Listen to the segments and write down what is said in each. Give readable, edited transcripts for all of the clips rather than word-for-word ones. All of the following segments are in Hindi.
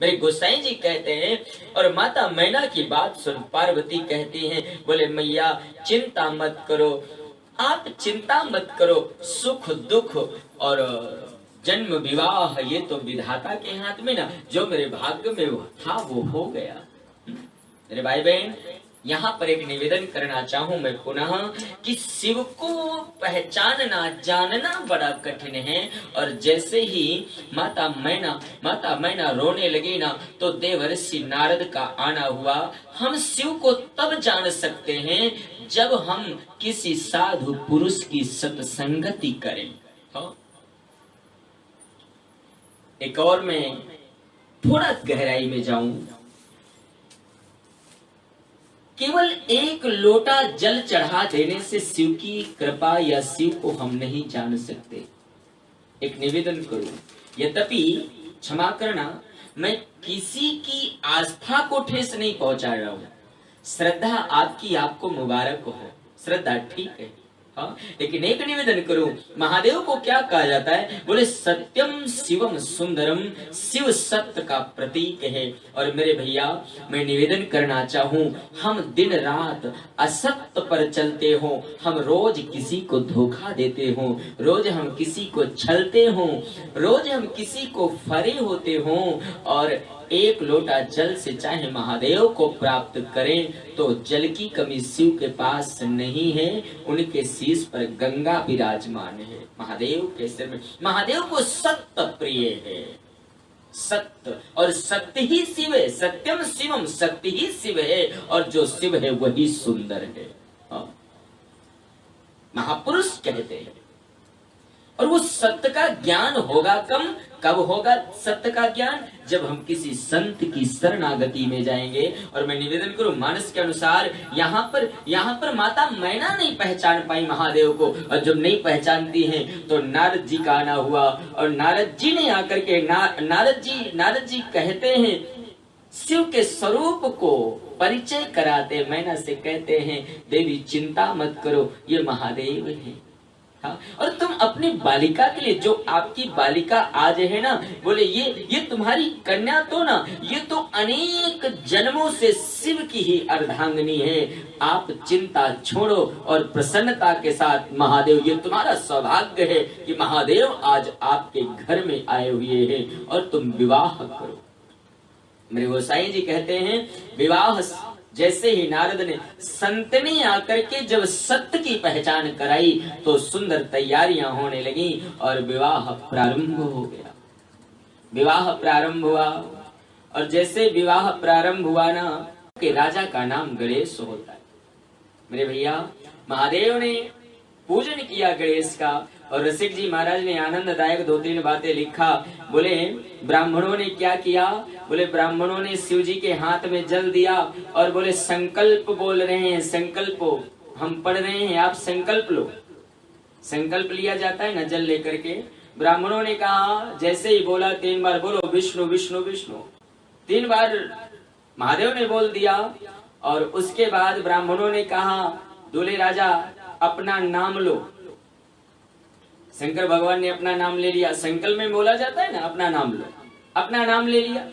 मेरे गोसाई जी कहते हैं, और माता मैना की बात सुन पार्वती कहती हैं, बोले मैया चिंता मत करो, आप चिंता मत करो, सुख दुख और जन्म विवाह ये तो विधाता के हाथ में ना, जो मेरे भाग्य में था वो हो गया। मेरे भाई बहन, यहाँ पर एक निवेदन करना चाहूं मैं पुनः कि शिव को पहचानना जानना बड़ा कठिन है। और जैसे ही माता मैना रोने लगी ना, तो देवर्षि नारद का आना हुआ। हम शिव को तब जान सकते हैं जब हम किसी साधु पुरुष की सत्संगति करें। हाँ? एक और मैं थोड़ा गहराई में जाऊं, केवल एक लोटा जल चढ़ा देने से शिव की कृपा या शिव को हम नहीं जान सकते। एक निवेदन करूं, यद्यपि क्षमा करना, मैं किसी की आस्था को ठेस नहीं पहुंचा रहा हूं। श्रद्धा आपकी, आपको मुबारक हो, श्रद्धा ठीक है। हाँ, लेकिन एक निवेदन करूं, महादेव को क्या कहा जाता है? बोले सत्यम शिवम सुंदरम, शिव सत्य का प्रतीक है। और मेरे भैया, मैं निवेदन करना चाहूं, हम दिन रात असत्य पर चलते हो, हम रोज किसी को धोखा देते हो, रोज हम किसी को छलते हो, रोज हम किसी को फरे होते हो, और एक लोटा जल से चाहे महादेव को प्राप्त करें तो जल की कमी शिव के पास नहीं है। उनके शीश पर गंगा विराजमान है, महादेव के सिर में। महादेव को सत्य प्रिय है, सत्य, और सत्य ही शिव है। सत्यम शिवम, सत्य ही शिव है, और जो शिव है वही सुंदर है। महापुरुष कहते हैं। और वो सत्य का ज्ञान होगा कब होगा सत्य का ज्ञान? जब हम किसी संत की शरणागति में जाएंगे। और मैं निवेदन करूं, मानस के अनुसार यहाँ पर माता मैना नहीं पहचान पाई महादेव को, और जब नहीं पहचानती हैं तो नारद जी का आना हुआ। और नारद जी ने आकर के नारद जी कहते हैं, शिव के स्वरूप को परिचय कराते मैना से कहते हैं, देवी चिंता मत करो, ये महादेव है। हाँ? और तुम अपनी बालिका के लिए, जो आपकी बालिका आज है ना, बोले ये तुम्हारी कन्या तो ना, ये तो अनेक जन्मों से शिव की ही अर्धांगिनी है। आप चिंता छोड़ो और प्रसन्नता के साथ, महादेव, ये तुम्हारा सौभाग्य है कि महादेव आज आपके घर में आए हुए हैं और तुम विवाह करो। मेरे गोसाई जी कहते हैं, विवाह जैसे ही नारद ने संतनी आकर के जब सत्य की पहचान कराई तो सुंदर तैयारियां होने लगी और विवाह प्रारंभ हो गया। विवाह प्रारंभ हुआ, और जैसे विवाह प्रारंभ हुआ ना, कि राजा का नाम गणेश होता है। मेरे भैया, महादेव ने पूजन किया गणेश का, और रसिक जी महाराज ने आनंददायक 2-3 बातें लिखा। बोले ब्राह्मणों ने क्या किया? बोले ब्राह्मणों ने शिव जी के हाथ में जल दिया और बोले संकल्प बोल रहे हैं, संकल्प हम पढ़ रहे हैं, आप संकल्प लो। संकल्प लिया जाता है ना जल लेकर के। ब्राह्मणों ने कहा, जैसे ही बोला 3 बार बोलो विष्णु विष्णु विष्णु, 3 बार महादेव ने बोल दिया। और उसके बाद ब्राह्मणों ने कहा, दूल्हे राजा अपना नाम लो। शंकर भगवान ने अपना नाम ले लिया। संकल्प में बोला जाता है ना, अपना नाम लो, अपना नाम ले लिया।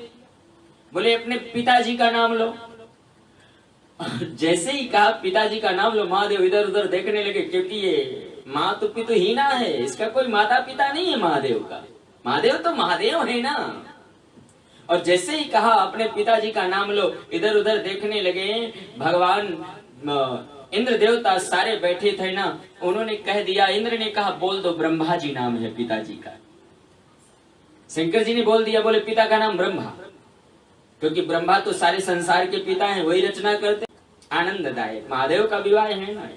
बोले अपने पिताजी का नाम लो। जैसे ही कहा पिताजी का नाम लो, महादेव इधर उधर देखने लगे, क्योंकि ये माँ तो पिता हीना है, इसका कोई माता पिता नहीं है महादेव का। महादेव तो महादेव है ना। और जैसे ही कहा अपने पिताजी का नाम लो, इधर उधर देखने लगे। भगवान इंद्र देवता सारे बैठे थे ना, उन्होंने कह दिया, इंद्र ने कहा बोल दो ब्रह्मा जी नाम है पिताजी का। शंकर जी ने बोल दिया, बोले पिता का नाम ब्रह्मा, क्योंकि ब्रह्मा तो सारे संसार के पिता हैं, वही रचना करते। आनंददायक महादेव का विवाह है ना।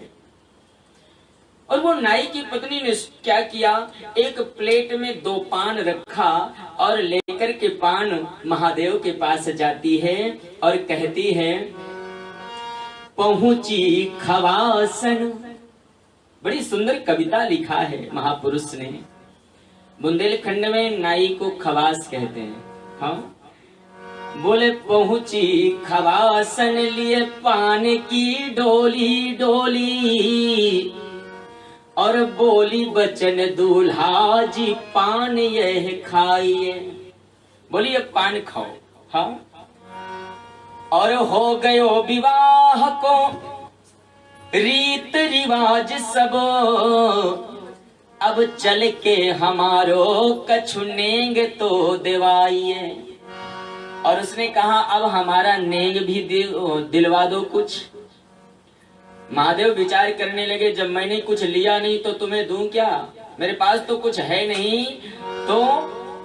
और वो नाई की पत्नी ने क्या किया, एक प्लेट में 2 पान रखा और लेकर के पान महादेव के पास जाती है और कहती है, पहुंची खवासन। बड़ी सुंदर कविता लिखा है महापुरुष ने। बुंदेलखंड में नाई को खवास कहते हैं। हाँ, बोले पहुंची खवासन लिए पान की डोली डोली, और बोली बचन दूल्हा जी पान यह खाइए। बोलिए पान खाओ। हाँ, और हो गयो विवाह को रीत रिवाज सब, अब चल के हमारो कछु नेंग तो दिवाइए। और उसने कहा अब हमारा नेंग भी दिलवा दो कुछ। महादेव विचार करने लगे, जब मैंने कुछ लिया नहीं तो तुम्हें दूं क्या, मेरे पास तो कुछ है नहीं। तो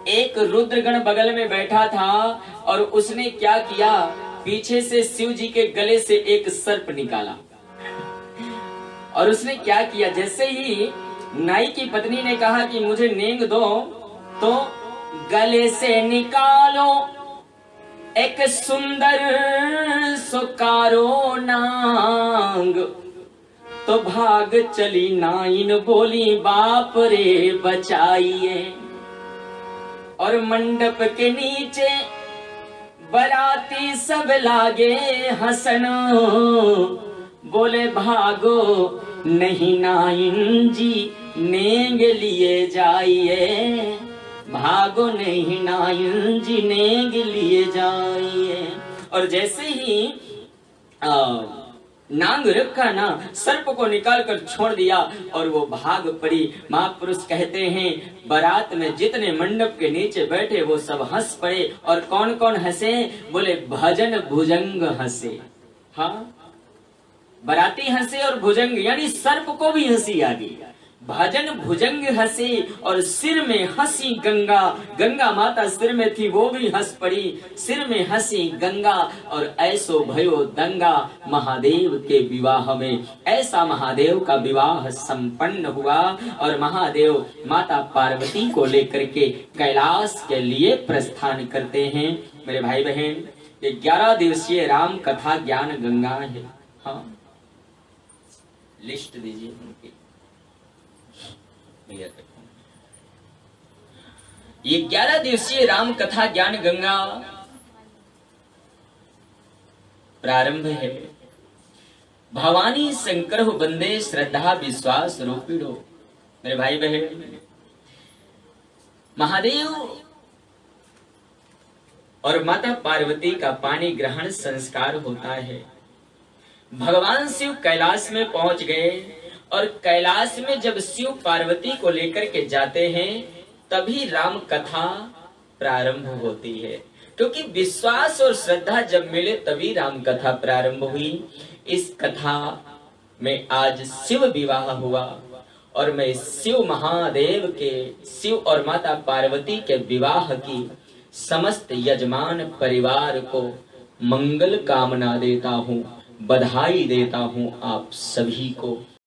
एक रुद्रगण बगल में बैठा था और उसने क्या किया, पीछे से शिव जी के गले से एक सर्प निकाला। और उसने क्या किया, जैसे ही नाई की पत्नी ने कहा कि मुझे नेंग दो, तो गले से निकालो एक सुंदर सुकारो नांग। तो भाग चली नाइन, बोली बाप रे बचाइए। और मंडप के नीचे बराती सब लागे हसन, बोले भागो नहीं नाइन जी नेंग लिए जाइए, भागो नहीं नाइन जी नेंग लिए जाइए। और जैसे ही नांग रखा ना, सर्प को निकाल कर छोड़ दिया और वो भाग पड़ी। महापुरुष कहते हैं बारात में जितने मंडप के नीचे बैठे वो सब हंस पड़े। और कौन कौन हंसे, बोले भजन भुजंग हंसे। हाँ, बाराती हंसे और भुजंग यानी सर्प को भी हंसी आ गई। भजन भुजंग हंसे और सिर में हंसी गंगा, गंगा माता सिर में थी वो भी हंस पड़ी, सिर में हंसी गंगा। और ऐसो भयो दंगा महादेव के विवाह में। ऐसा महादेव का विवाह संपन्न हुआ और महादेव माता पार्वती को लेकर के कैलाश के लिए प्रस्थान करते हैं। मेरे भाई बहन, ये 11 दिवसीय राम कथा ज्ञान गंगा है। हाँ, लिस्ट दीजिए उनकी। ये 11 दिवसीय राम कथा ज्ञान गंगा प्रारंभ है। भवानी शंकर वंदे श्रद्धा विश्वास रूपिणो। मेरे भाई बहन, महादेव और माता पार्वती का पानी ग्रहण संस्कार होता है। भगवान शिव कैलाश में पहुंच गए और कैलाश में जब शिव पार्वती को लेकर के जाते हैं तभी राम कथा प्रारंभ होती है, क्योंकि विश्वास और श्रद्धा जब मिले तभी राम कथा प्रारंभ हुई। इस कथा में आज शिव विवाह हुआ और मैं शिव महादेव के, शिव और माता पार्वती के विवाह की समस्त यजमान परिवार को मंगल कामना देता हूँ, बधाई देता हूँ आप सभी को।